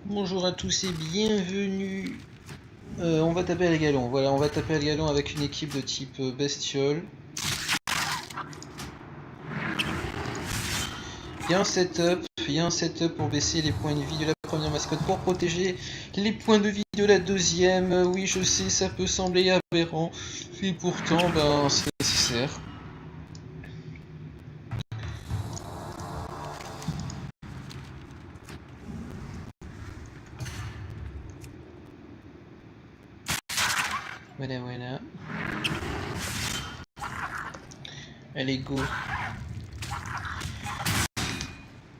Bonjour à tous et bienvenue. On va taper à la galon. Voilà, on va taper à la galon avec une équipe de type bestiole. Il y a un setup pour baisser les points de vie de la première mascotte pour protéger les points de vie de la deuxième. Oui, je sais, ça peut sembler aberrant, et pourtant, ben, c'est nécessaire. Voilà. Allez, go.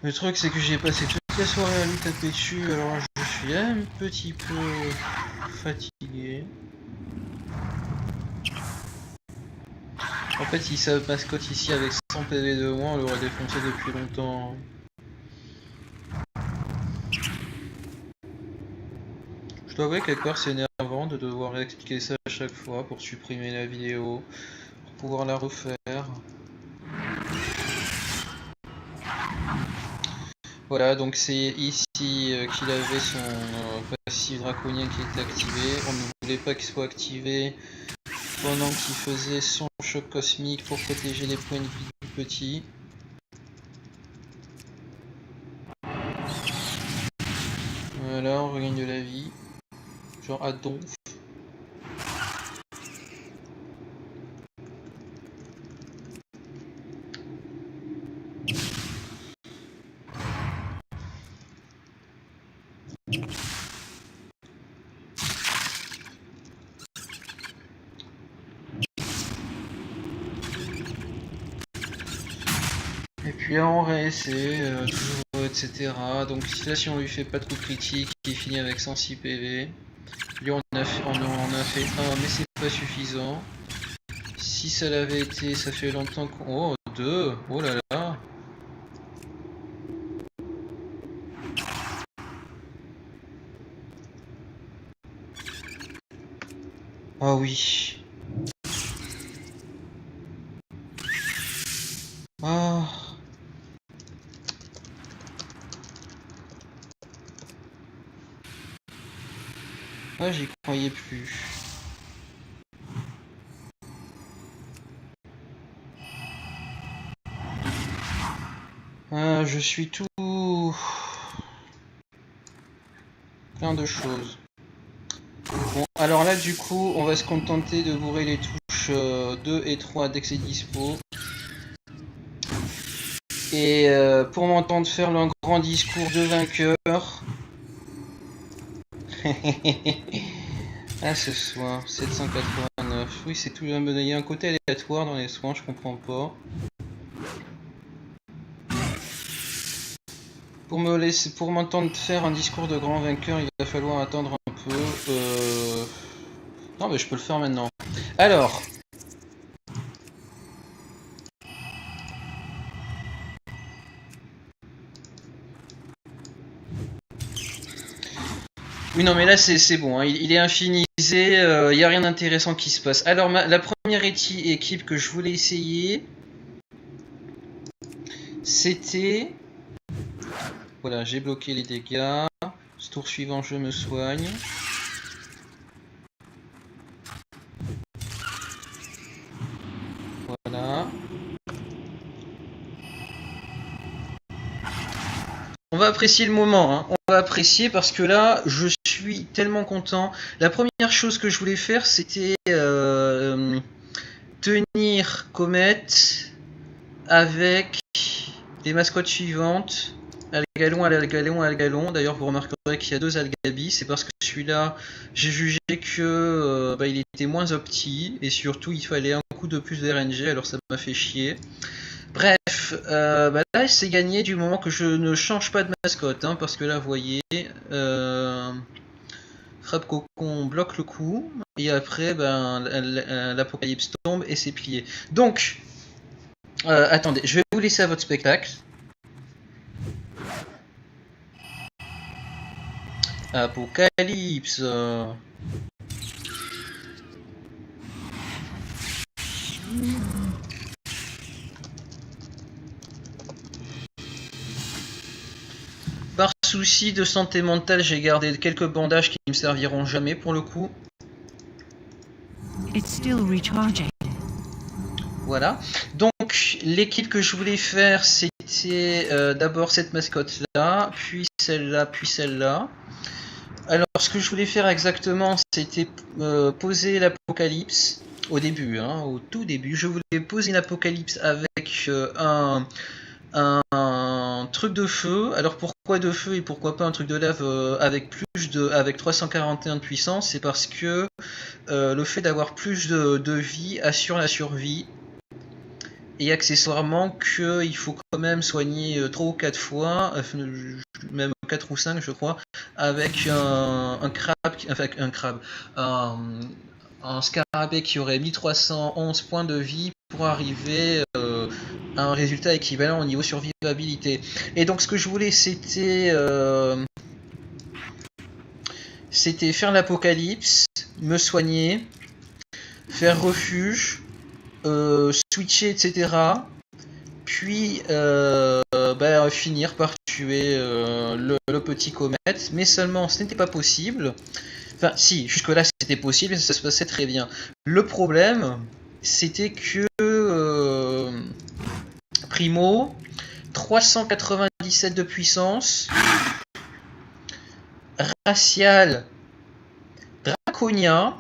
Le truc, c'est que j'ai passé toute la soirée à lui taper dessus, alors je suis un petit peu fatigué. En fait, si sa mascotte ici avec 100 PV de moins, on l'aurait défoncé depuis longtemps. Je dois avouer quelque part c'est énervant de devoir expliquer ça à chaque fois pour supprimer la vidéo, pour pouvoir la refaire. Voilà, donc c'est ici qu'il avait son passif draconien qui était activé. On ne voulait pas qu'il soit activé pendant qu'il faisait son choc cosmique pour protéger les points de vie du petit. Voilà, on regagne de la vie. Genre à donf. Et puis là on réessaie, toujours, etc. Donc là si on lui fait pas de coup critique, il finit avec 106 PV. Lui on en a fait un mais c'est pas suffisant. Si ça l'avait été, ça fait longtemps qu'on... Oh, 2. Oh là là. Ah oui. Ah. Ah, j'y croyais plus. Ah, je suis tout... plein de choses. Bon, alors là, du coup, on va se contenter de bourrer les touches 2 et 3 dès que c'est dispo. Et pour m'entendre faire un grand discours de vainqueur... Ah, ce soir, 789. Oui, c'est tout. Il y a un côté aléatoire dans les soins, je comprends pas. Pour m'entendre faire un discours de grand vainqueur, il va falloir attendre un peu. Non, mais je peux le faire maintenant. Alors. Oui, non, mais là, c'est bon. Hein. Il est infinisé. Il n'y a rien d'intéressant qui se passe. Alors, la première équipe que je voulais essayer, c'était... Voilà, j'ai bloqué les dégâts. Ce tour suivant, je me soigne. Voilà. On va apprécier le moment, hein. On va apprécier parce que là, je suis tellement content. La première chose que je voulais faire, c'était tenir Comet avec les mascottes suivantes. Algalon, Algalon, Algalon. D'ailleurs, vous remarquerez qu'il y a 2 Algabi. C'est parce que celui-là, j'ai jugé que il était moins opti. Et surtout, il fallait un coup de plus d'RNG. Alors ça m'a fait chier. Bref, là c'est gagné du moment que je ne change pas de mascotte, hein, parce que là vous voyez, Frappe Cocon bloque le coup, et après l'apocalypse tombe et c'est plié. Donc, attendez, je vais vous laisser à votre spectacle. Apocalypse. Barre souci de santé mentale, j'ai gardé quelques bandages qui me serviront jamais pour le coup. It's still recharging. Voilà. Donc l'équipe que je voulais faire, c'était d'abord cette mascotte-là, puis celle-là, puis celle-là. Alors ce que je voulais faire exactement, c'était poser l'Apocalypse au début, hein, au tout début. Je voulais poser l'Apocalypse avec un truc de feu. Alors pourquoi de feu et pourquoi pas un truc de lave avec 341 de puissance? C'est parce que le fait d'avoir plus de vie assure la survie. Et accessoirement qu'il faut quand même soigner 3 ou 4 fois, même 4 ou 5 je crois, avec un scarabée qui aurait 1311 points de vie pour arriver à un résultat équivalent au niveau survivabilité. Et donc ce que je voulais c'était faire l'apocalypse, me soigner, faire refuge, switcher, etc. Puis finir par tuer le petit comète. Mais seulement, ce n'était pas possible. Enfin, si, jusque-là c'était possible et ça se passait très bien. Le problème, c'était que Primo, 397 de puissance, racial, draconien.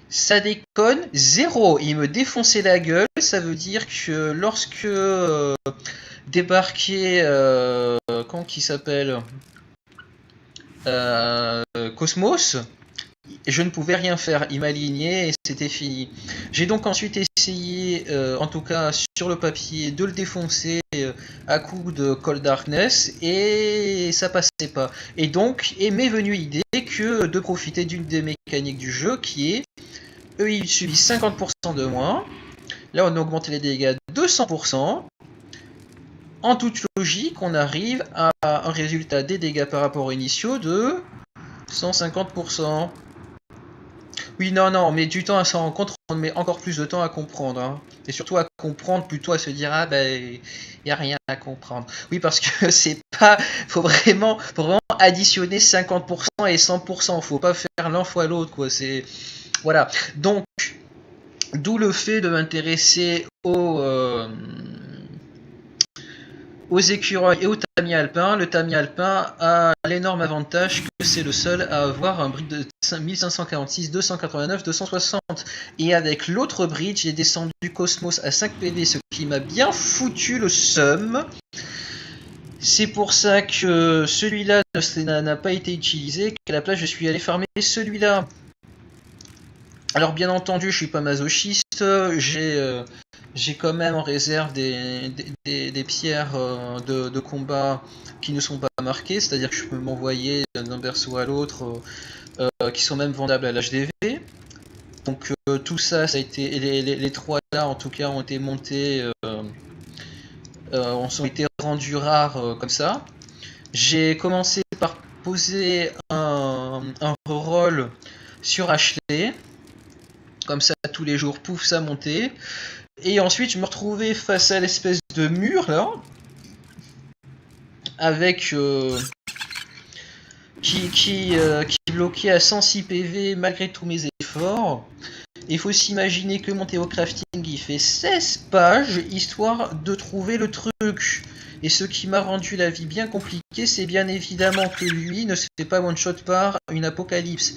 Ça déconne, 0. Il me défonçait la gueule. Ça veut dire que lorsque débarquait comment qu'il s'appelle Cosmos, je ne pouvais rien faire. Il m'alignait et c'était fini. J'ai donc ensuite essayé, en tout cas sur le papier, de le défoncer à coup de Cold Darkness et ça passait pas. Et donc, m'est venue l'idée que de profiter d'une des mécaniques du jeu qui est eux ils subissent 50% de moins. Là on a augmenté les dégâts de 200%. En toute logique, on arrive à un résultat des dégâts par rapport aux initiaux de 150%. Oui, non, on met du temps à s'en rendre compte, on met encore plus de temps à comprendre. Hein. Et surtout à comprendre plutôt à se dire, ah ben, il n'y a rien à comprendre. Oui, parce que c'est pas. Faut vraiment additionner 50% et 100%. Faut pas faire l'un fois l'autre, quoi. C'est. Voilà. Donc, d'où le fait de m'intéresser aux écureuils et au tamis alpin. Le tamis alpin a l'énorme avantage que c'est le seul à avoir un bridge de 1546, 289, 260. Et avec l'autre bridge, j'ai descendu Cosmos à 5 PV, ce qui m'a bien foutu le seum. C'est pour ça que celui-là n'a pas été utilisé, qu'à la place je suis allé farmer celui-là. Alors bien entendu, je suis pas masochiste, j'ai quand même en réserve des pierres de combat qui ne sont pas marquées, c'est-à-dire que je peux m'envoyer d'un berceau à l'autre, qui sont même vendables à l'HDV. Donc tout ça, ça a été les trois là en tout cas ont été montés, ont été rendus rares comme ça. J'ai commencé par poser un reroll sur Ashley. Comme ça, tous les jours, pouf, ça montait. Et ensuite, je me retrouvais face à l'espèce de mur, là. Avec... qui bloquait à 106 PV malgré tous mes efforts. Il faut s'imaginer que mon Théo Crafting, il fait 16 pages, histoire de trouver le truc. Et ce qui m'a rendu la vie bien compliquée, c'est bien évidemment que lui ne se fait pas one-shot par une apocalypse.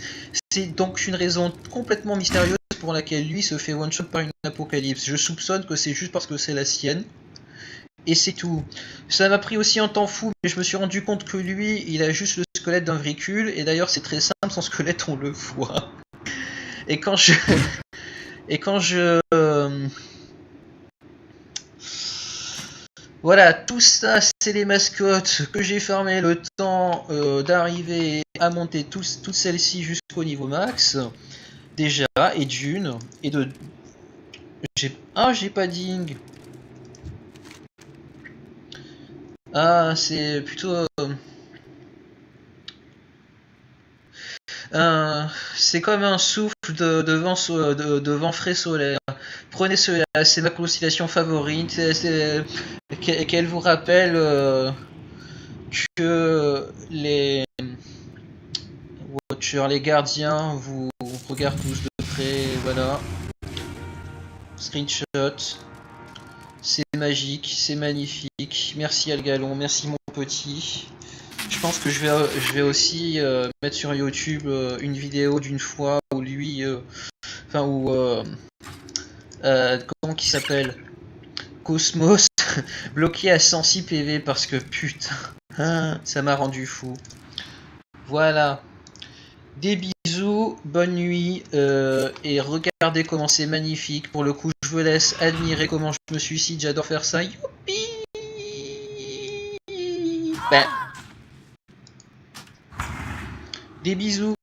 C'est donc une raison complètement mystérieuse pour laquelle lui se fait one-shot par une apocalypse. Je soupçonne que c'est juste parce que c'est la sienne. Et c'est tout. Ça m'a pris aussi un temps fou, mais je me suis rendu compte que lui, il a juste le squelette d'un véhicule. Et d'ailleurs, c'est très simple, son squelette, on le voit. Et quand je... Voilà, tout ça, c'est les mascottes que j'ai farmé le temps d'arriver à monter toutes celles-ci jusqu'au niveau max. Déjà, et d'une, et de... j'ai pas ding. Ah, c'est plutôt... c'est comme un souffle de vent frais solaire. Prenez cela, c'est ma constellation favorite, qu'elle vous rappelle que les Watchers, les gardiens, vous regardent tous de près. Voilà. Screenshot. C'est magique, c'est magnifique. Merci Algalon, merci mon petit. Je pense que je vais aussi mettre sur YouTube une vidéo d'une fois où lui, comment qu'il s'appelle, Cosmos, bloqué à 106 PV parce que putain, ça m'a rendu fou. Voilà. Des bisous, bonne nuit, et regardez comment c'est magnifique. Pour le coup, je vous laisse admirer comment je me suicide, j'adore faire ça. Youpi! Ben. Des bisous.